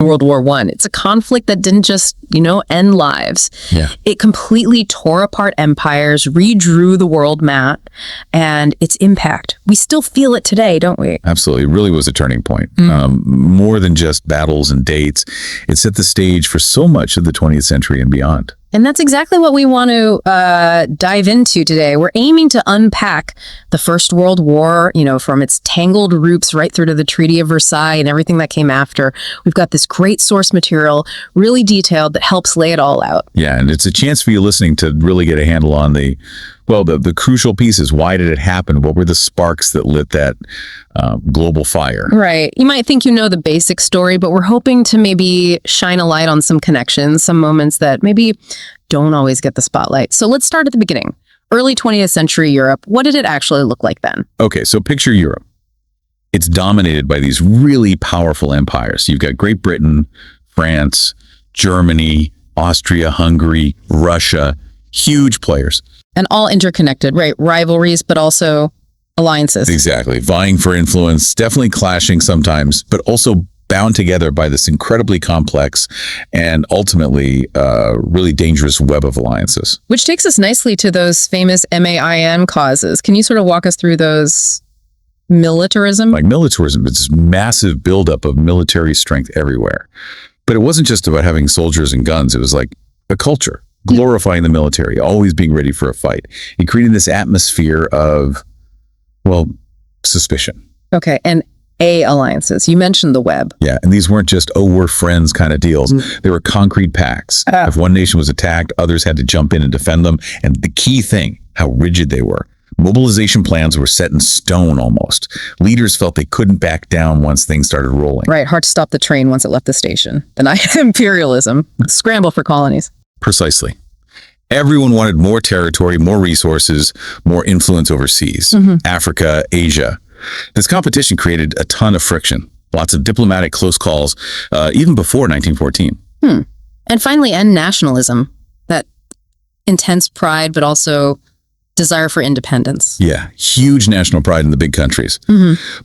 World War I. It's a conflict that didn't just, end lives. Yeah. It completely tore apart empires, redrew the world map, and its impact. We still feel it today, don't we? Absolutely. It really was a turning point. More than just battles and dates. It set the stage for so much of the 20th century and beyond. And that's exactly what we want to dive into today. We're aiming to unpack the First World War, from its tangled roots right through to the Treaty of Versailles and everything that came after. We've got this great source material, really detailed, that helps lay it all out. Yeah, and it's a chance for you listening to really get a handle on the crucial pieces. Why did it happen? What were the sparks that lit that global fire? Right. You might think you know the basic story, but we're hoping to maybe shine a light on some connections, some moments that maybe don't always get the spotlight. So let's start at the beginning. Early 20th century Europe, what did it actually look like then? Okay, so picture Europe. It's dominated by these really powerful empires. You've got Great Britain, France, Germany, Austria, Hungary, Russia, huge players. And all interconnected, right? Rivalries, but also alliances. Exactly. Vying for influence, definitely clashing sometimes, but also bound together by this incredibly complex and ultimately really dangerous web of alliances. Which takes us nicely to those famous MAIN causes. Can you sort of walk us through those? Militarism? Like militarism, it's this massive buildup of military strength everywhere. But it wasn't just about having soldiers and guns. It was like a culture, glorifying the military, always being ready for a fight. And creating this atmosphere of, suspicion. Okay, and alliances. You mentioned the web. Yeah, and these weren't just, we're friends kind of deals. They were concrete pacts. If one nation was attacked, others had to jump in and defend them. And the key thing, how rigid they were. Mobilization plans were set in stone almost. Leaders felt they couldn't back down once things started rolling. Right, hard to stop the train once it left the station. The night of imperialism, scramble for colonies. Precisely. Everyone wanted more territory, more resources, more influence overseas. Africa, Asia. This competition created a ton of friction. Lots of diplomatic close calls, even before 1914. And finally, end nationalism. That intense pride, but also desire for independence. Yeah, huge national pride in the big countries,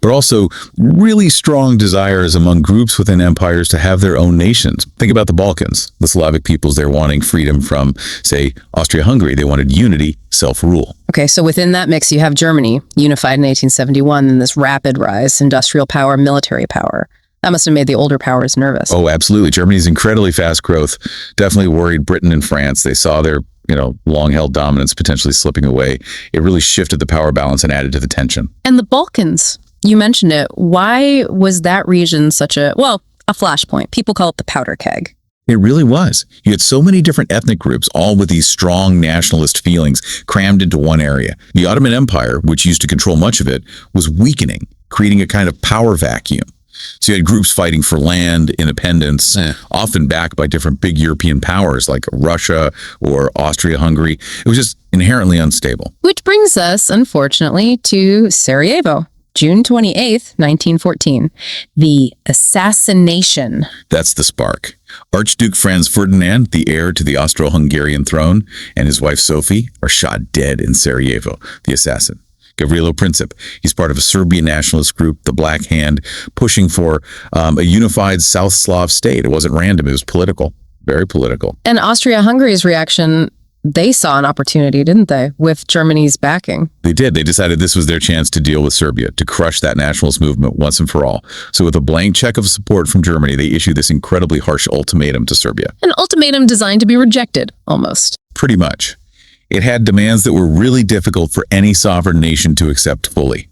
but also really strong desires among groups within empires to have their own nations. Think about the Balkans, the Slavic peoples. They're wanting freedom from, say, Austria-Hungary. They wanted unity, self-rule. Okay, so within that mix, you have Germany, unified in 1871, and this rapid rise, industrial power, military power. That must have made the older powers nervous. Oh, absolutely. Germany's incredibly fast growth definitely worried Britain and France. They saw their long-held dominance potentially slipping away. It really shifted the power balance and added to the tension. And the Balkans, you mentioned it. Why was that region such a flashpoint? People call it the powder keg. It really was. You had so many different ethnic groups, all with these strong nationalist feelings crammed into one area. The Ottoman Empire, which used to control much of it, was weakening, creating a kind of power vacuum. So you had groups fighting for land, independence, often backed by different big European powers like Russia or Austria-Hungary. It was just inherently unstable. Which brings us, unfortunately, to Sarajevo, June 28th, 1914. The assassination. That's the spark. Archduke Franz Ferdinand, the heir to the Austro-Hungarian throne, and his wife Sophie are shot dead in Sarajevo, the assassin. Gavrilo Princip. He's part of a Serbian nationalist group, the Black Hand, pushing for a unified South Slav state. It wasn't random. It was political, very political. And Austria-Hungary's reaction, they saw an opportunity, didn't they, with Germany's backing? They did. They decided this was their chance to deal with Serbia, to crush that nationalist movement once and for all. So with a blank check of support from Germany, they issued this incredibly harsh ultimatum to Serbia. An ultimatum designed to be rejected, almost. Pretty much. It had demands that were really difficult for any sovereign nation to accept fully.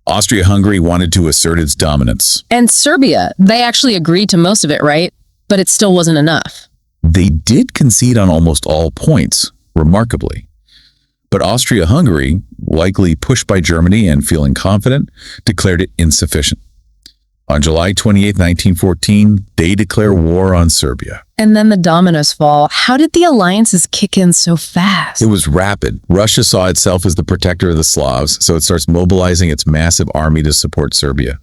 Austria-Hungary wanted to assert its dominance. And Serbia, they actually agreed to most of it, right? But it still wasn't enough. They did concede on almost all points, remarkably. But Austria-Hungary, likely pushed by Germany and feeling confident, declared it insufficient. On July 28, 1914, they declare war on Serbia. And then the dominoes fall. How did the alliances kick in so fast? It was rapid. Russia saw itself as the protector of the Slavs, so it starts mobilizing its massive army to support Serbia.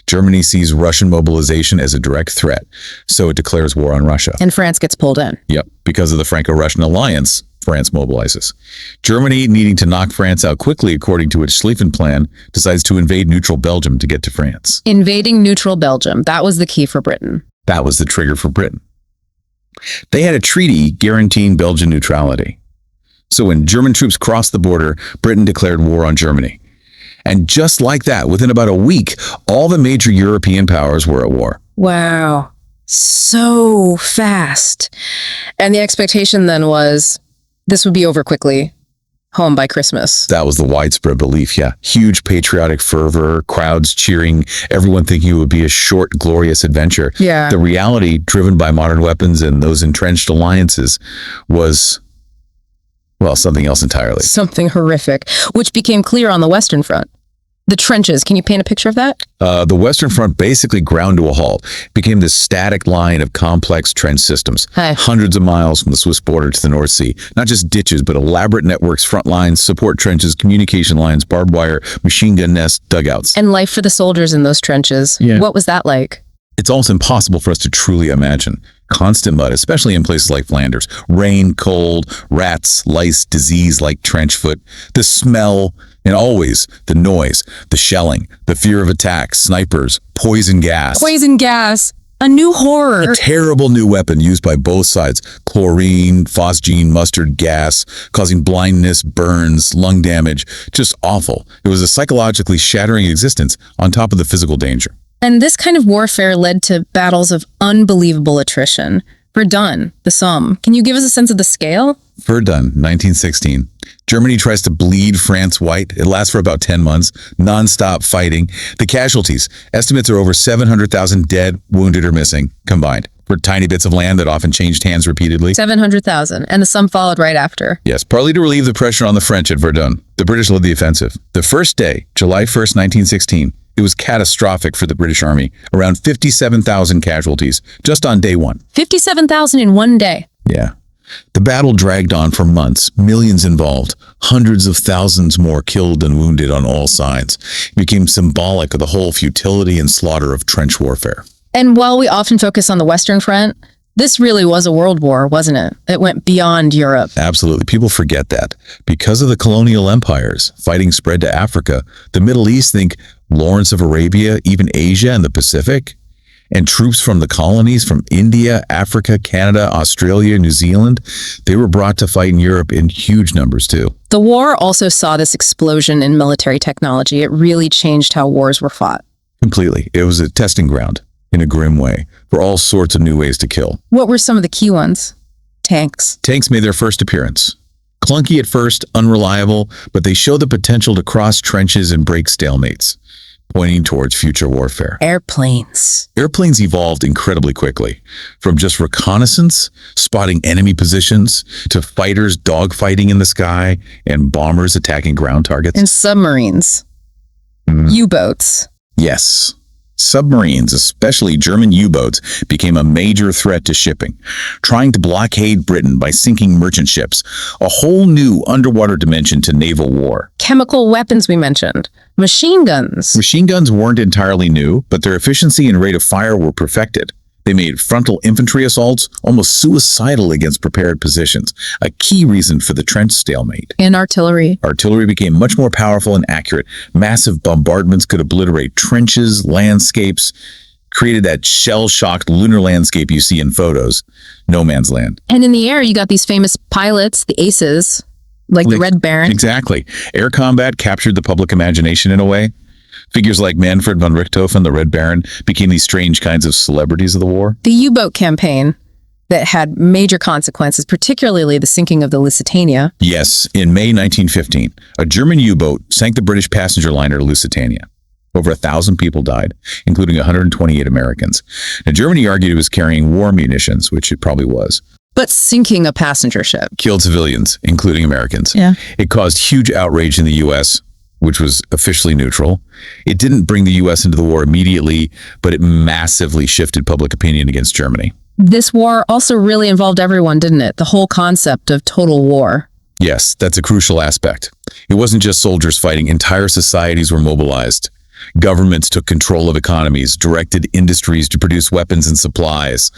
Germany sees Russian mobilization as a direct threat, so it declares war on Russia. And France gets pulled in. Yep, because of the Franco-Russian alliance, France mobilizes. Germany, needing to knock France out quickly according to its Schlieffen Plan, decides to invade neutral Belgium to get to France. Invading neutral Belgium, that was the key for Britain. That was the trigger for Britain. They had a treaty guaranteeing Belgian neutrality. So when German troops crossed the border, Britain declared war on Germany. And just like that, within about a week, all the major European powers were at war. Wow. So fast. And the expectation then was this would be over quickly, home by Christmas. That was the widespread belief, yeah. Huge patriotic fervor, crowds cheering, everyone thinking it would be a short, glorious adventure. Yeah. The reality, driven by modern weapons and those entrenched alliances, was, well, something else entirely. Something horrific, which became clear on the Western Front. The trenches, can you paint a picture of that? The Western Front basically ground to a halt, became this static line of complex trench systems, hundreds of miles from the Swiss border to the North Sea. Not just ditches, but elaborate networks, front lines, support trenches, communication lines, barbed wire, machine gun nests, dugouts. And life for the soldiers in those trenches. Yeah. What was that like? It's almost impossible for us to truly imagine. Constant mud, especially in places like Flanders. Rain, cold, rats, lice, disease like trench foot. The smell, and always the noise, the shelling, the fear of attack, snipers, poison gas. Poison gas. A new horror. A terrible new weapon used by both sides. Chlorine, phosgene, mustard gas, causing blindness, burns, lung damage. Just awful. It was a psychologically shattering existence on top of the physical danger. And this kind of warfare led to battles of unbelievable attrition. Verdun, the Somme. Can you give us a sense of the scale? Verdun, 1916. Germany tries to bleed France white. It lasts for about 10 months. Non-stop fighting. The casualties. Estimates are over 700,000 dead, wounded, or missing combined. For tiny bits of land that often changed hands repeatedly. 700,000. And the Somme followed right after. Yes, partly to relieve the pressure on the French at Verdun. The British led the offensive. The first day, July 1st, 1916, it was catastrophic for the British Army. Around 57,000 casualties just on day one. 57,000 in one day. Yeah. The battle dragged on for months, millions involved, hundreds of thousands more killed and wounded on all sides. It became symbolic of the whole futility and slaughter of trench warfare. And while we often focus on the Western Front, this really was a world war, wasn't it? It went beyond Europe. Absolutely. People forget that. Because of the colonial empires, fighting spread to Africa, the Middle East, think Lawrence of Arabia, even Asia and the Pacific, and troops from the colonies from India, Africa, Canada, Australia, New Zealand, they were brought to fight in Europe in huge numbers too. The war also saw this explosion in military technology. It really changed how wars were fought. Completely. It was a testing ground, in a grim way, for all sorts of new ways to kill. What were some of the key ones? Tanks. Tanks made their first appearance. Clunky at first, unreliable, but they showed the potential to cross trenches and break stalemates, pointing towards future warfare. Airplanes. Airplanes evolved incredibly quickly, from just reconnaissance, spotting enemy positions, to fighters dogfighting in the sky, and bombers attacking ground targets. And submarines. U-boats. Yes. Submarines, especially German U-boats, became a major threat to shipping, trying to blockade Britain by sinking merchant ships, a whole new underwater dimension to naval war. Chemical weapons we mentioned. Machine guns. Machine guns weren't entirely new, but their efficiency and rate of fire were perfected. They made frontal infantry assaults almost suicidal against prepared positions, a key reason for the trench stalemate. And artillery. Artillery became much more powerful and accurate. Massive bombardments could obliterate trenches, landscapes, created that shell-shocked lunar landscape you see in photos. No man's land. And in the air, you got these famous pilots, the aces, like the Red Baron. Exactly. Air combat captured the public imagination in a way. Figures like Manfred von Richthofen, the Red Baron, became these strange kinds of celebrities of the war. The U-boat campaign that had major consequences, particularly the sinking of the Lusitania. Yes, in May 1915, a German U-boat sank the British passenger liner Lusitania. Over 1,000 people died, including 128 Americans. Now, Germany argued it was carrying war munitions, which it probably was. But sinking a passenger ship killed civilians, including Americans. Yeah. It caused huge outrage in the U.S., which was officially neutral. It didn't bring the U.S. into the war immediately, but it massively shifted public opinion against Germany. This war also really involved everyone, didn't it? The whole concept of total war. Yes, that's a crucial aspect. It wasn't just soldiers fighting. Entire societies were mobilized. Governments took control of economies, directed industries to produce weapons and supplies.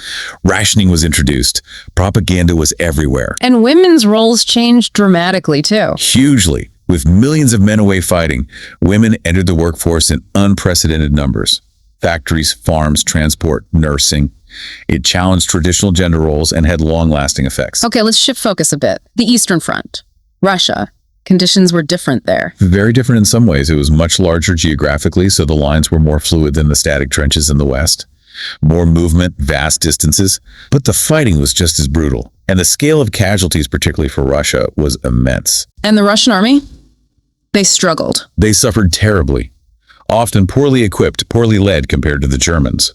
Rationing was introduced. Propaganda was everywhere. And women's roles changed dramatically, too. Hugely. With millions of men away fighting, women entered the workforce in unprecedented numbers. Factories, farms, transport, nursing. It challenged traditional gender roles and had long-lasting effects. Okay, let's shift focus a bit. The Eastern Front, Russia. Conditions were different there. Very different in some ways. It was much larger geographically, so the lines were more fluid than the static trenches in the West. More movement, vast distances, but the fighting was just as brutal. And the scale of casualties, particularly for Russia, was immense. And the Russian army? They struggled. They suffered terribly, often poorly equipped, poorly led compared to the Germans.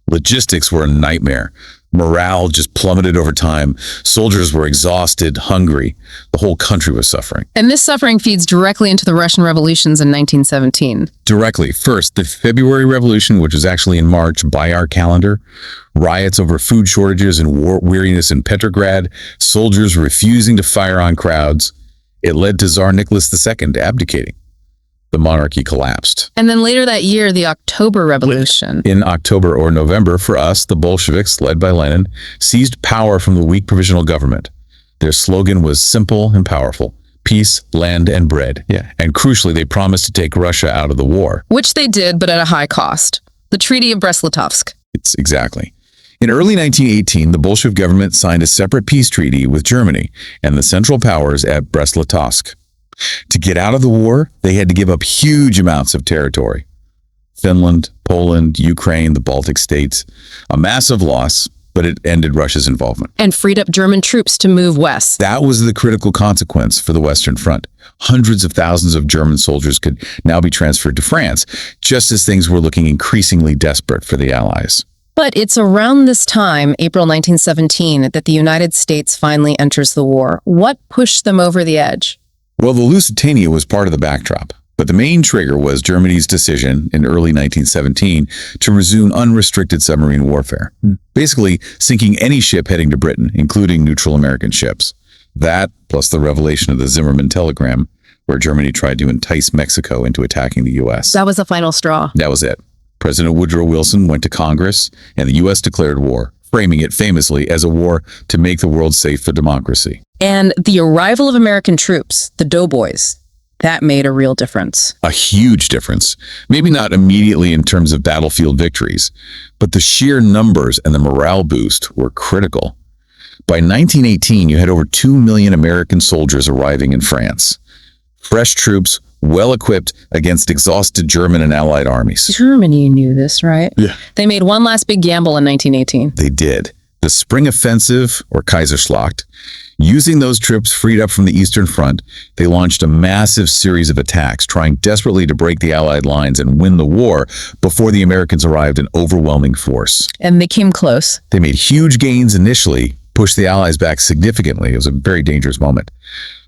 Logistics were a nightmare. Morale just plummeted over time. Soldiers were exhausted, hungry. The whole country was suffering. And this suffering feeds directly into the Russian revolutions in 1917. Directly. First, the February Revolution, which was actually in March by our calendar. Riots over food shortages and war weariness in Petrograd. Soldiers refusing to fire on crowds. It led to Tsar Nicholas II abdicating. The monarchy collapsed. And then later that year, the October Revolution. In October or November, for us, the Bolsheviks, led by Lenin, seized power from the weak provisional government. Their slogan was simple and powerful: peace, land, and bread. Yeah. And crucially, they promised to take Russia out of the war. Which they did, but at a high cost. The Treaty of Brest-Litovsk. It's exactly. In early 1918, the Bolshevik government signed a separate peace treaty with Germany and the Central Powers at Brest-Litovsk. To get out of the war, they had to give up huge amounts of territory. Finland, Poland, Ukraine, the Baltic states. A massive loss, but it ended Russia's involvement. And freed up German troops to move west. That was the critical consequence for the Western Front. Hundreds of thousands of German soldiers could now be transferred to France, just as things were looking increasingly desperate for the Allies. But it's around this time, April 1917, that the United States finally enters the war. What pushed them over the edge? Well, the Lusitania was part of the backdrop, but the main trigger was Germany's decision in early 1917 to resume unrestricted submarine warfare, basically sinking any ship heading to Britain, including neutral American ships. That, plus the revelation of the Zimmermann telegram, where Germany tried to entice Mexico into attacking the U.S. That was the final straw. That was it. President Woodrow Wilson went to Congress, and the U.S. declared war, framing it famously as a war to make the world safe for democracy. And the arrival of American troops, the doughboys, that made a real difference. A huge difference. Maybe not immediately in terms of battlefield victories, but the sheer numbers and the morale boost were critical. By 1918, you had over 2 million American soldiers arriving in France. Fresh troops, well-equipped against exhausted German and Allied armies. Germany knew this, right? Yeah. They made one last big gamble in 1918. They did. The Spring Offensive, or Kaiserschlacht. Using those troops freed up from the Eastern Front, they launched a massive series of attacks, trying desperately to break the Allied lines and win the war before the Americans arrived in overwhelming force. And they came close. They made huge gains initially, pushed the Allies back significantly. It was a very dangerous moment,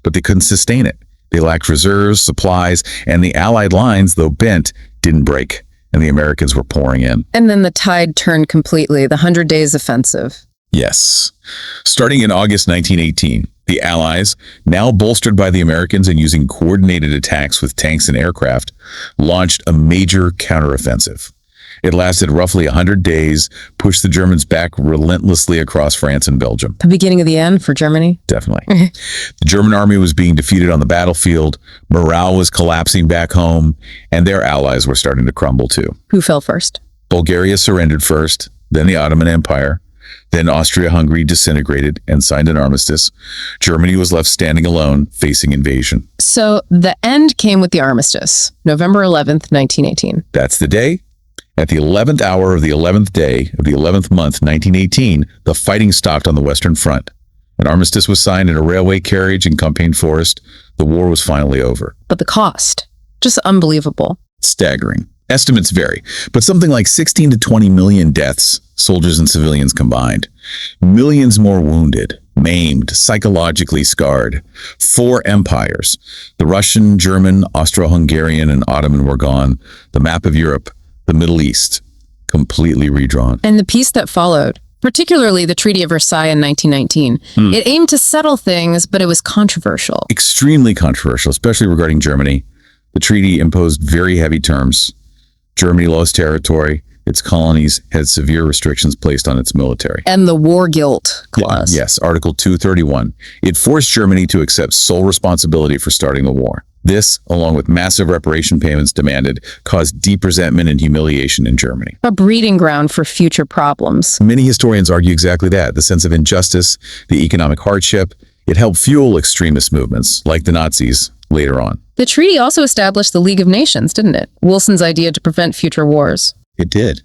but they couldn't sustain it. They lacked reserves, supplies, and the Allied lines, though bent, didn't break, and the Americans were pouring in. And then the tide turned completely, the 100 Days Offensive. Yes. Starting in August 1918, the Allies, now bolstered by the Americans and using coordinated attacks with tanks and aircraft, launched a major counteroffensive. It lasted roughly 100 days, pushed the Germans back relentlessly across France and Belgium. The beginning of the end for Germany? Definitely. The German army was being defeated on the battlefield, morale was collapsing back home, and their allies were starting to crumble too. Who fell first? Bulgaria surrendered first, then the Ottoman Empire. Then Austria-Hungary disintegrated and signed an armistice. Germany was left standing alone, facing invasion. So the end came with the armistice, November 11th, 1918. That's the day. At the 11th hour of the 11th day of the 11th month, 1918, the fighting stopped on the Western Front. An armistice was signed in a railway carriage in Compiègne Forest. The war was finally over. But the cost, just unbelievable. Staggering. Estimates vary, but something like 16 to 20 million deaths, soldiers and civilians combined. Millions more wounded, maimed, psychologically scarred. 4 empires. The Russian, German, Austro-Hungarian, and Ottoman were gone. The map of Europe, the Middle East, completely redrawn. And the peace that followed, particularly the Treaty of Versailles in 1919, it aimed to settle things, but it was controversial. Extremely controversial, especially regarding Germany. The treaty imposed very heavy terms. Germany lost territory, its colonies had severe restrictions placed on its military. And the war guilt clause. Yes, Article 231. It forced Germany to accept sole responsibility for starting the war. This, along with massive reparation payments demanded, caused deep resentment and humiliation in Germany. A breeding ground for future problems. Many historians argue exactly that. The sense of injustice, the economic hardship, it helped fuel extremist movements, like the Nazis, later on. The treaty also established the League of Nations, didn't it? Wilson's idea to prevent future wars. It did.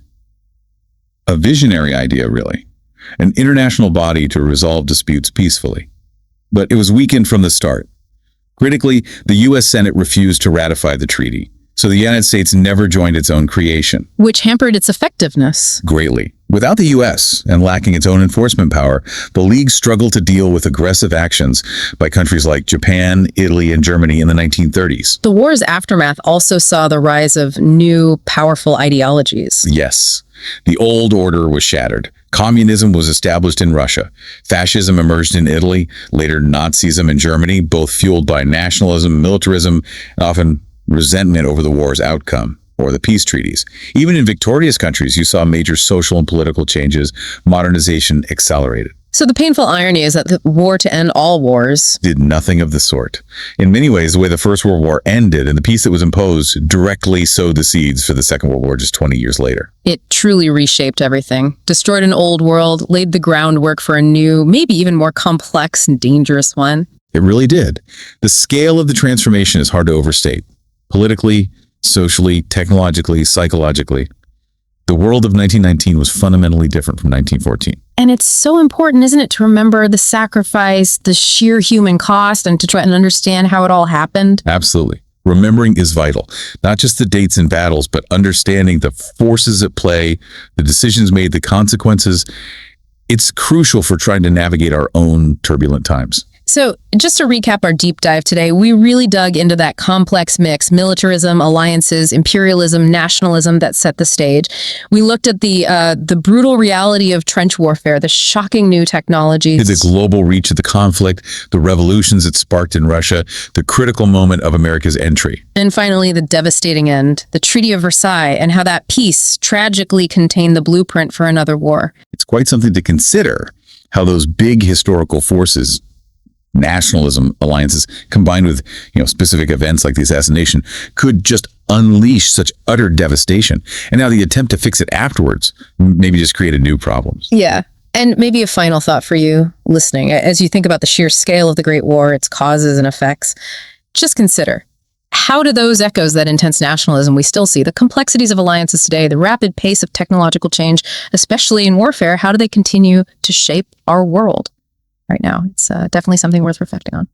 A visionary idea, really. An international body to resolve disputes peacefully. But it was weakened from the start. Critically, the U.S. Senate refused to ratify the treaty, so the United States never joined its own creation. Which hampered its effectiveness. Greatly. Without the U.S. and lacking its own enforcement power, the League struggled to deal with aggressive actions by countries like Japan, Italy, and Germany in the 1930s. The war's aftermath also saw the rise of new, powerful ideologies. Yes. The old order was shattered. Communism was established in Russia. Fascism emerged in Italy, later Nazism in Germany, both fueled by nationalism, militarism, and often resentment over the war's outcome or the peace treaties. Even in victorious countries, you saw major social and political changes. Modernization accelerated. So the painful irony is that the war to end all wars Did nothing of the sort. In many ways, the way the First World War ended and the peace that was imposed directly sowed the seeds for the Second World War just 20 years later. It truly reshaped everything, destroyed an old world, laid the groundwork for a new, maybe even more complex and dangerous one. It really did. The scale of the transformation is hard to overstate. Politically, socially, technologically, psychologically. The world of 1919 was fundamentally different from 1914. And it's so important, isn't it, to remember the sacrifice, the sheer human cost, and to try and understand how it all happened? Absolutely. Remembering is vital. Not just the dates and battles, but understanding the forces at play, the decisions made, the consequences. It's crucial for trying to navigate our own turbulent times. So just to recap our deep dive today, we really dug into that complex mix, militarism, alliances, imperialism, nationalism that set the stage. We looked at the brutal reality of trench warfare, the shocking new technologies. The global reach of the conflict, the revolutions it sparked in Russia, the critical moment of America's entry. And finally, the devastating end, the Treaty of Versailles, and how that peace tragically contained the blueprint for another war. It's quite something to consider how those big historical forces, nationalism, alliances, combined with specific events like the assassination, could just unleash such utter devastation. And now the attempt to fix it afterwards maybe just created new problems. Yeah. And maybe a final thought for you listening. As you think about the sheer scale of the Great War, its causes and effects, just consider, how do those echoes that intense nationalism we still see, the complexities of alliances today, the rapid pace of technological change, especially in warfare, how do they continue to shape our world right now? It's definitely something worth reflecting on.